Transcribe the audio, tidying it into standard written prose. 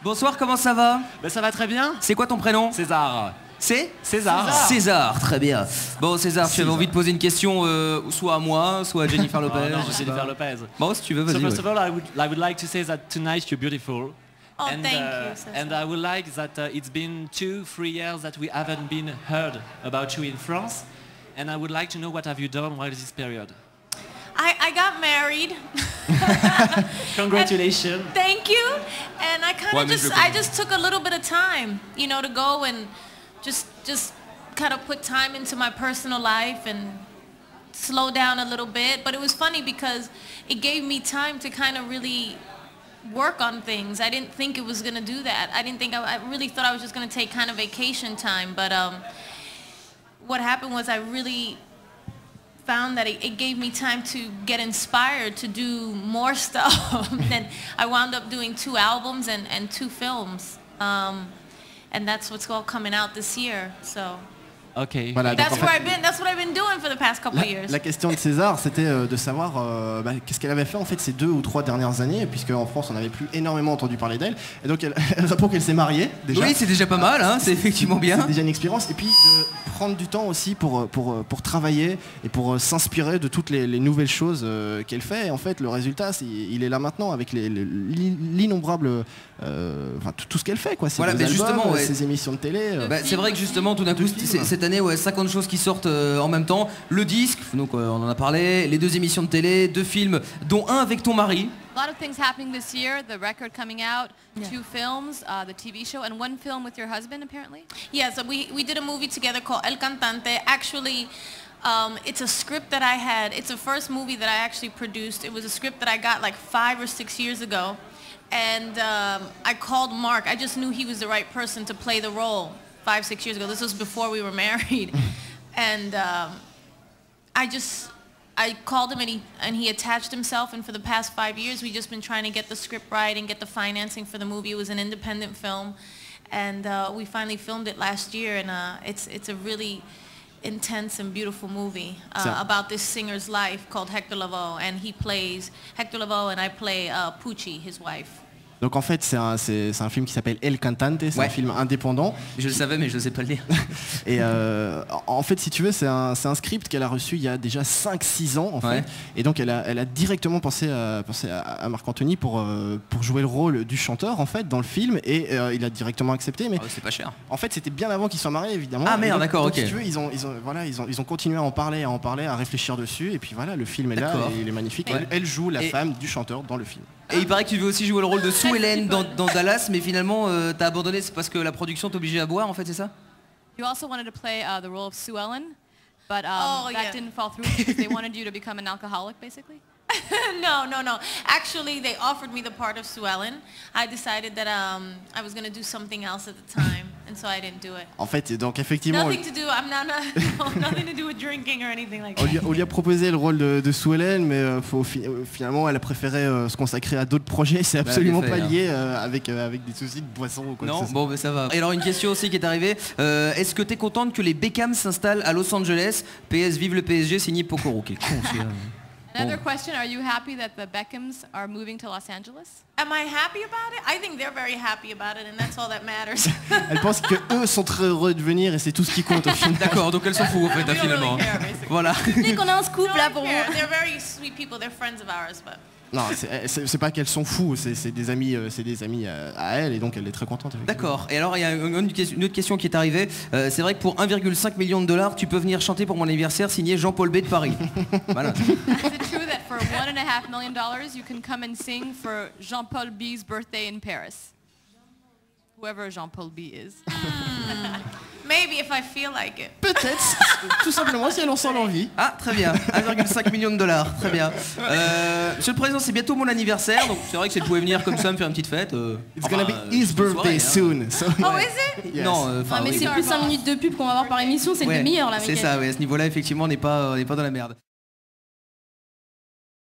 Bonsoir, comment ça va? Ben, ça va très bien. C'est quoi ton prénom? César. C'est César. César, très bien. Bon César, tu avais envie de poser une question soit à moi, soit à Jennifer Lopez. Oh, non, je sais Jennifer pas. Lopez. Bon, si tu veux, vas-y. So first ouais. of all, I would like to say that tonight you're beautiful. Oh, thank you, César. And I would like that it's been 2-3 years that we haven't been heard about you in France. And I would like to know what have you done while this period. I got married. Congratulations. Thank you. And I kind Ouais, of mais I just took a little bit of time, you know, to go and just kind of put time into my personal life and slow down a little bit. But it was funny because it gave me time to kind of really work on things. I didn't think it was going to do that. I didn't think, I really thought I was just going to take kind of vacation time. But what happened was I really found that it gave me time to get inspired to do more stuff. And I wound up doing 2 albums and 2 films. And that's what's all coming out this year. So Okay. Voilà, donc that's en fait, where I've been. That's what I've been doing for the past couple of years. la question de César, c'était de savoir qu'est-ce qu'elle avait fait en fait ces 2 ou 3 dernières années, puisque en France on n'avait plus énormément entendu parler d'elle. Et donc elle répond qu'elle s'est mariée déjà. Oui, c'est déjà pas mal, hein, c'est effectivement bien. C'est déjà une expérience. Et puis de prendre du temps aussi pour travailler et pour s'inspirer de toutes les nouvelles choses qu'elle fait. Et en fait, le résultat, il est là maintenant avec l'innombrable, enfin tout ce qu'elle fait, quoi. Ses Voilà, mais albums, justement, ouais. ses émissions de télé. Bah, c'est vrai que justement, tout d'un coup, cette année, ouais, 50 choses qui sortent en même temps. Le disque, donc on en a parlé, les 2 émissions de télé, 2 films, dont un avec ton mari. A lot of things happening this year, the record coming out, 2 films, the TV show, and 1 film with your husband, apparently? Yeah, so we did a movie together called El Cantante. Actually, it's a script that I had. It's the first movie that I actually produced. It was a script that I got like 5 or 6 years ago. And I called Mark. I just knew he was the right person to play the role 5-6 years ago. This was before we were married. And I called him and he attached himself, and for the past 5 years we've just been trying to get the script right and get the financing for the movie. It was an independent film, and we finally filmed it last year, and it's a really intense and beautiful movie about this singer's life called Hector Lavoe, and he plays Hector Lavoe and I play Pucci, his wife. Donc en fait c'est un film qui s'appelle El Cantante, c'est Ouais. un film indépendant. Je le savais, mais je ne sais pas le lire. Et en fait si tu veux c'est un script qu'elle a reçu il y a déjà 5-6 ans en fait. Ouais. Et donc elle a directement pensé à Marc-Anthony pour jouer le rôle du chanteur en fait dans le film, et il a directement accepté, mais Oh, c'est pas cher. en fait c'était bien avant qu'ils soient mariés évidemment. Ah, Et merde, donc, d'accord, donc, ok. Si tu veux ils ont continué à en parler, à réfléchir dessus, et puis voilà, le film est là D'accord. et il est magnifique. Ouais. Elle joue la Et- femme du chanteur dans le film. Et il paraît que tu veux aussi jouer le rôle de Sue Ellen dans Dallas, mais finalement t'as abandonné, c'est parce que la production t'obligeait à boire, en fait, c'est ça? You also wanted to play the role of Sue Ellen, but Oh, that yeah. didn't fall through because they wanted you to become an alcoholic, basically? No. Actually, they offered me the part of Sue Ellen. I decided that I was going to do something else at the time, and so I didn't do it. En fait, donc effectivement Nothing to do. I'm not nothing to do with drinking or anything like that. on lui a proposé le rôle de Sue Ellen, mais finalement elle a préféré se consacrer à d'autres projets. C'est absolument bien fait, pas hein. lié avec des soucis de boisson ou quoi que Non, ce soit. bon, mais ça va. Et alors, une question aussi qui est arrivée. Est-ce que t'es contente que les Beckham s'installent à Los Angeles? PS, vive le PSG, signé Pokoro. Quel con, celui-là. Another question, are you happy that the Beckhams are moving to Los Angeles? Am I happy about it? I think they're very happy about it, and that's all that matters. Elle pense que eux sont très heureux de venir et c'est tout ce qui compte au final. D'accord, donc elle s'en fout, en fait, We don't finalement. really care, basically. Voilà. Dès qu'on a un scoop No, là I pour care. vous. They're very sweet people. They're friends of ours, but. Non, c'est pas qu'elles sont fous, c'est des amis à elle, et donc elle est très contente. effectivement. D'accord. Et alors, il y a une autre question qui est arrivée. C'est vrai que pour 1,5 million de dollars, tu peux venir chanter pour mon anniversaire signé Jean-Paul B de Paris. Voilà. Is it true that for $1.5 million you can come and sing for Jean-Paul B's birthday in Paris? Whoever Jean-Paul B is. Maybe if I feel like it. Peut-être, tout simplement si elle en sent l'envie. Ah, très bien. 1,5 million de dollars. Très bien. Monsieur le Président, c'est bientôt mon anniversaire, donc c'est vrai que si elle pouvait venir comme ça me faire une petite fête. It's gonna be his birthday soon. So, Oh, is it? yes. Non, enfin, Ah, mais oui, c'est bon. plus 5 minutes de pub qu'on va avoir par émission, c'est Ouais, une demi-heure là, c'est Mickaël. ça, ouais, à ce niveau-là, effectivement, on n'est pas dans la merde.